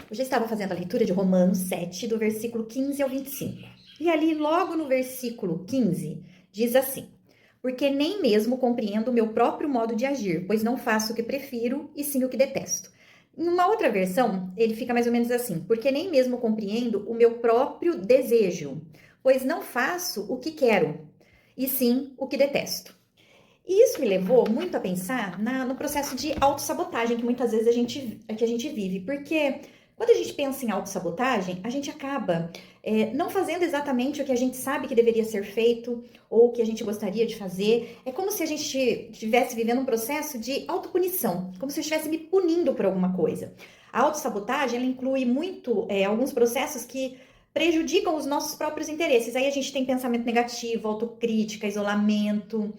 Eu já estava fazendo a leitura de Romanos 7, do versículo 15 ao 25. E ali, logo no versículo 15, diz assim: Porque nem mesmo compreendo o meu próprio modo de agir, pois não faço o que prefiro, e sim o que detesto. Em uma outra versão, ele fica mais ou menos assim: Porque nem mesmo compreendo o meu próprio desejo, pois não faço o que quero, e sim o que detesto. E isso me levou muito a pensar no processo de autossabotagem que muitas vezes a gente vive, porque quando a gente pensa em autossabotagem, a gente acaba não fazendo exatamente o que a gente sabe que deveria ser feito ou o que a gente gostaria de fazer. É como se a gente estivesse vivendo um processo de autopunição, como se eu estivesse me punindo por alguma coisa. A autossabotagem, ela inclui muito alguns processos que prejudicam os nossos próprios interesses. Aí a gente tem pensamento negativo, autocrítica, isolamento,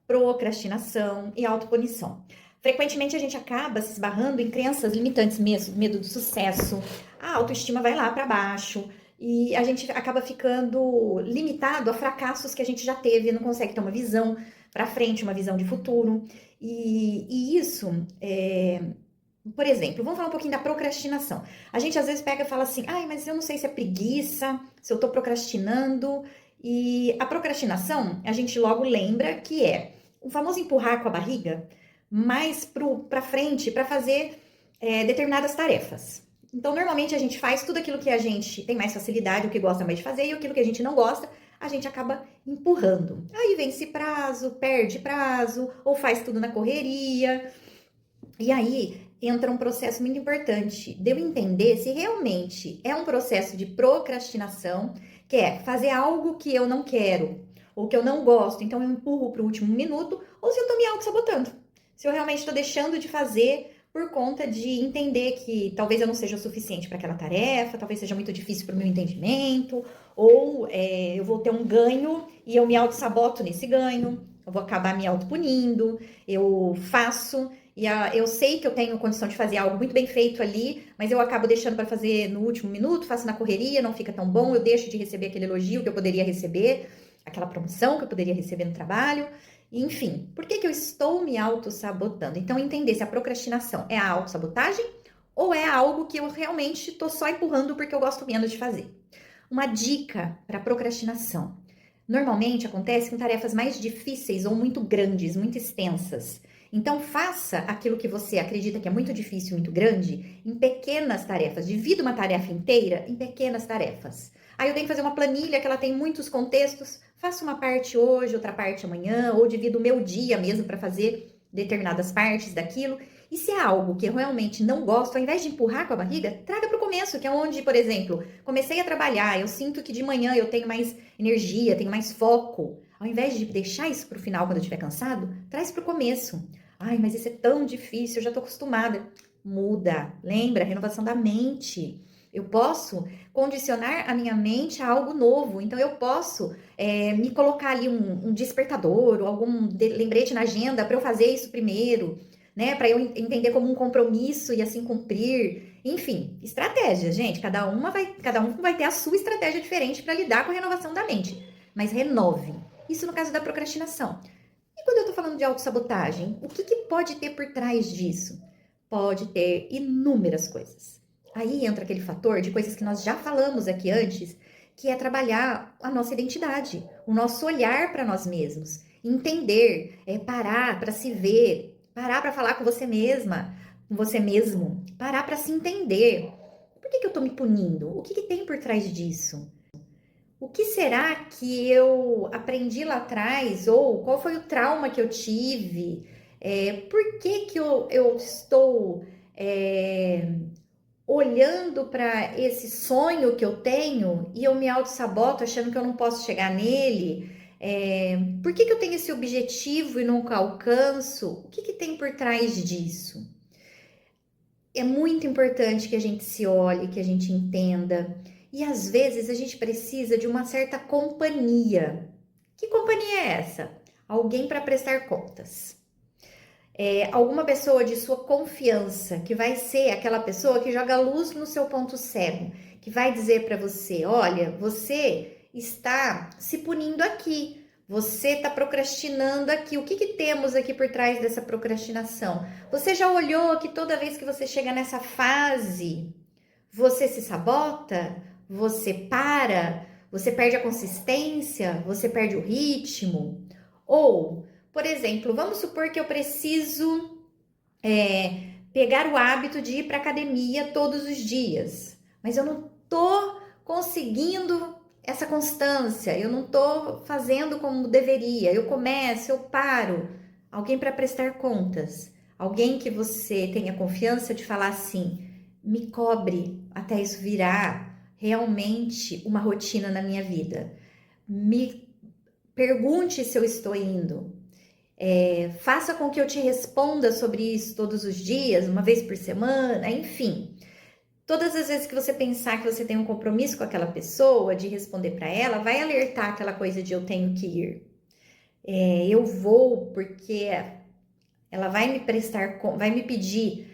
procrastinação e autopunição. Frequentemente a gente acaba se esbarrando em crenças limitantes mesmo, medo do sucesso, a autoestima vai lá para baixo e a gente acaba ficando limitado a fracassos que a gente já teve, não consegue ter uma visão para frente, uma visão de futuro. E isso, por exemplo, vamos falar um pouquinho da procrastinação. A gente às vezes pega e fala assim, ai, mas eu não sei se é preguiça, se eu tô procrastinando. E a procrastinação, a gente logo lembra que é o famoso empurrar com a barriga mais para frente para fazer determinadas tarefas. Então, normalmente a gente faz tudo aquilo que a gente tem mais facilidade, o que gosta mais de fazer, e aquilo que a gente não gosta, a gente acaba empurrando. Aí vence prazo, perde prazo, ou faz tudo na correria. E aí entra um processo muito importante de eu entender se realmente é um processo de procrastinação, que é fazer algo que eu não quero ou que eu não gosto, então eu empurro para o último minuto, ou se eu estou me auto-sabotando. Se eu realmente estou deixando de fazer por conta de entender que talvez eu não seja o suficiente para aquela tarefa, talvez seja muito difícil para o meu entendimento, ou eu vou ter um ganho e eu me auto-saboto nesse ganho, eu vou acabar me auto-punindo, eu faço eu sei que eu tenho condição de fazer algo muito bem feito ali, mas eu acabo deixando para fazer no último minuto, faço na correria, não fica tão bom, eu deixo de receber aquele elogio que eu poderia receber, aquela promoção que eu poderia receber no trabalho. Enfim, por que eu estou me auto-sabotando? Então, entender se a procrastinação é a auto-sabotagem ou é algo que eu realmente estou só empurrando porque eu gosto menos de fazer. Uma dica para procrastinação. Normalmente acontece com tarefas mais difíceis ou muito grandes, muito extensas. Então, faça aquilo que você acredita que é muito difícil, muito grande, em pequenas tarefas. Divida uma tarefa inteira em pequenas tarefas. Aí eu tenho que fazer uma planilha que ela tem muitos contextos. Faça uma parte hoje, outra parte amanhã, ou divido o meu dia mesmo para fazer determinadas partes daquilo. E se é algo que eu realmente não gosto, ao invés de empurrar com a barriga, traga para o começo, que é onde, por exemplo, comecei a trabalhar, eu sinto que de manhã eu tenho mais energia, tenho mais foco. Ao invés de deixar isso para o final quando eu estiver cansado, traz para o começo. Ai, mas isso é tão difícil, eu já tô acostumada. Muda, lembra, renovação da mente. Eu posso condicionar a minha mente a algo novo. Então, eu posso me colocar ali um despertador ou algum lembrete na agenda para eu fazer isso primeiro, né? Para eu entender como um compromisso e assim cumprir. Enfim, estratégia, gente. Cada um vai ter a sua estratégia diferente para lidar com a renovação da mente. Mas renove. Isso no caso da procrastinação. E quando eu tô falando de autossabotagem, o que pode ter por trás disso? Pode ter inúmeras coisas. Aí entra aquele fator de coisas que nós já falamos aqui antes, que é trabalhar a nossa identidade, o nosso olhar para nós mesmos, entender, parar para se ver, parar para falar com você mesma, com você mesmo, parar para se entender. Por que eu tô me punindo? O que tem por trás disso? O que será que eu aprendi lá atrás? Ou qual foi o trauma que eu tive? Por que eu estou olhando para esse sonho que eu tenho e eu me auto-saboto achando que eu não posso chegar nele? Por que eu tenho esse objetivo e nunca alcanço? O que tem por trás disso? É muito importante que a gente se olhe, que a gente entenda. E às vezes a gente precisa de uma certa companhia. Que companhia é essa? Alguém para prestar contas. Alguma pessoa de sua confiança, que vai ser aquela pessoa que joga luz no seu ponto cego, que vai dizer para você: olha, você está se punindo aqui. Você está procrastinando aqui. O que temos aqui por trás dessa procrastinação? Você já olhou que toda vez que você chega nessa fase, Você se sabota? Você para? Você perde a consistência? Você perde o ritmo? Ou, por exemplo, vamos supor que eu preciso pegar o hábito de ir para academia todos os dias, mas eu não tô conseguindo essa constância, eu não tô fazendo como deveria. Eu começo, eu paro. Alguém para prestar contas, alguém que você tenha confiança de falar assim: me cobre até isso virar realmente uma rotina na minha vida. Me pergunte se eu estou indo. Faça com que eu te responda sobre isso todos os dias, uma vez por semana, enfim. Todas as vezes que você pensar que você tem um compromisso com aquela pessoa, de responder para ela, vai alertar aquela coisa de eu tenho que ir. Eu vou porque ela vai me prestar, vai me pedir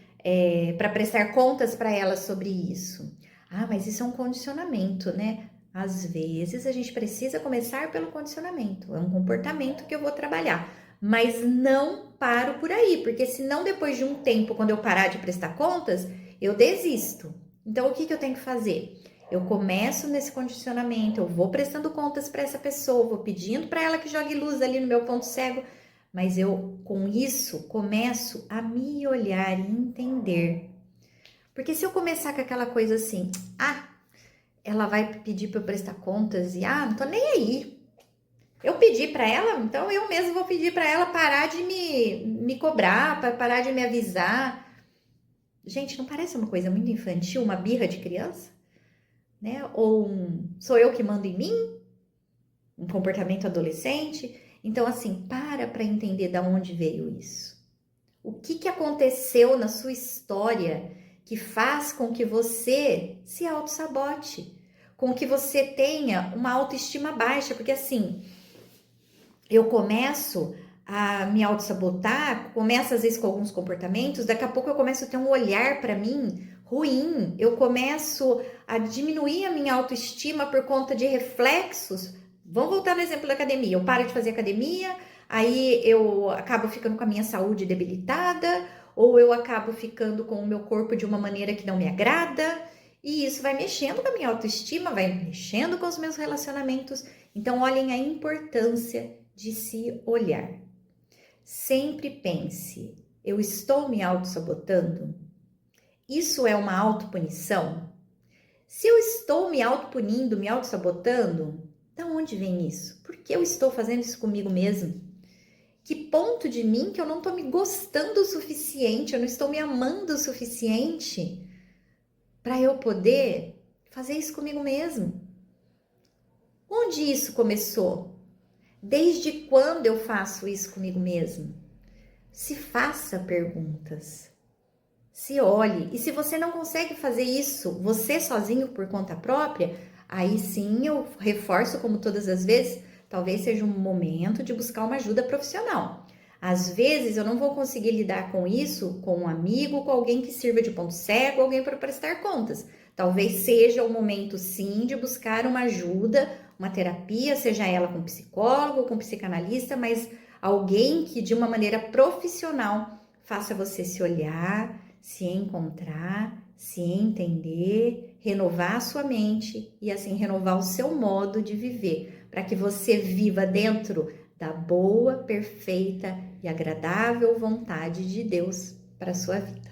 para prestar contas para ela sobre isso. Ah, mas isso é um condicionamento, né? Às vezes a gente precisa começar pelo condicionamento. É um comportamento que eu vou trabalhar. Mas não paro por aí, porque senão depois de um tempo, quando eu parar de prestar contas, eu desisto. Então o que eu tenho que fazer? Eu começo nesse condicionamento, eu vou prestando contas para essa pessoa, vou pedindo para ela que jogue luz ali no meu ponto cego, mas eu, com isso, começo a me olhar e entender. Porque se eu começar com aquela coisa assim, ela vai pedir para eu prestar contas e, não tô nem aí. Eu pedi para ela, então eu mesmo vou pedir para ela parar de me cobrar, para parar de me avisar. Gente, não parece uma coisa muito infantil, uma birra de criança? Né? Ou sou eu que mando em mim? Um comportamento adolescente? Então, assim, para entender de onde veio isso. O que aconteceu na sua história que faz com que você se auto-sabote? Com que você tenha uma autoestima baixa? Porque assim, eu começo a me auto-sabotar, começo às vezes com alguns comportamentos, daqui a pouco eu começo a ter um olhar para mim ruim, eu começo a diminuir a minha autoestima por conta de reflexos. Vamos voltar no exemplo da academia. Eu paro de fazer academia, aí eu acabo ficando com a minha saúde debilitada, ou eu acabo ficando com o meu corpo de uma maneira que não me agrada, e isso vai mexendo com a minha autoestima, vai mexendo com os meus relacionamentos. Então, olhem a importância de se olhar. Sempre pense: eu estou me auto-sabotando? Isso é uma autopunição? Se eu estou me autopunindo, me auto-sabotando, de onde vem isso? Por que eu estou fazendo isso comigo mesmo? Que ponto de mim que eu não estou me gostando o suficiente, eu não estou me amando o suficiente para eu poder fazer isso comigo mesmo? Onde isso começou? Desde quando eu faço isso comigo mesmo? Se faça perguntas. Se olhe. E se você não consegue fazer isso, você sozinho por conta própria, aí sim eu reforço, como todas as vezes, talvez seja um momento de buscar uma ajuda profissional. Às vezes eu não vou conseguir lidar com isso com um amigo, com alguém que sirva de ponto cego, alguém para prestar contas. Talvez seja o momento sim de buscar uma ajuda, uma terapia, seja ela com psicólogo, com psicanalista, mas alguém que de uma maneira profissional faça você se olhar, se encontrar, se entender, renovar a sua mente e assim renovar o seu modo de viver, para que você viva dentro da boa, perfeita e agradável vontade de Deus para a sua vida.